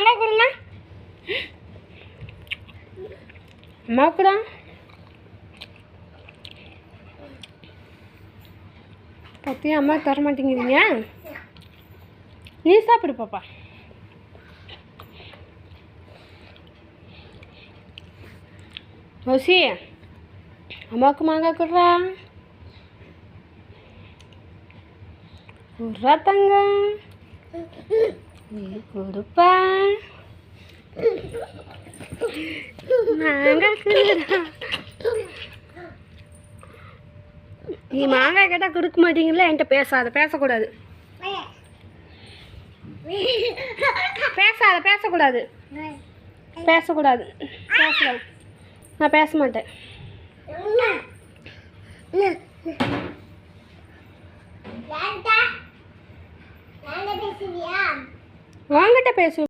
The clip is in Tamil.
மாங்காய் கொடுங்க. அம்மாவுக்கு தான். பத்தியும் அம்மா தர மாட்டேங்கிறீங்க. நீ சாப்பிடு பாப்பா. ரோசி அம்மாவுக்கு மாங்காய் கொடுறா. கொடுறா தங்கம். கொடுப்பா. மாங்காய் கொடுறா. நீ மாங்காய் கேட்டால் கொடுக்க மாட்டீங்களா? என்கிட்ட பேசாத, பேசக்கூடாது. பேசக்கூடாது. பேசக்கூடாது. நான் பேச மாட்டேன். வாங்கிட்ட பேசு.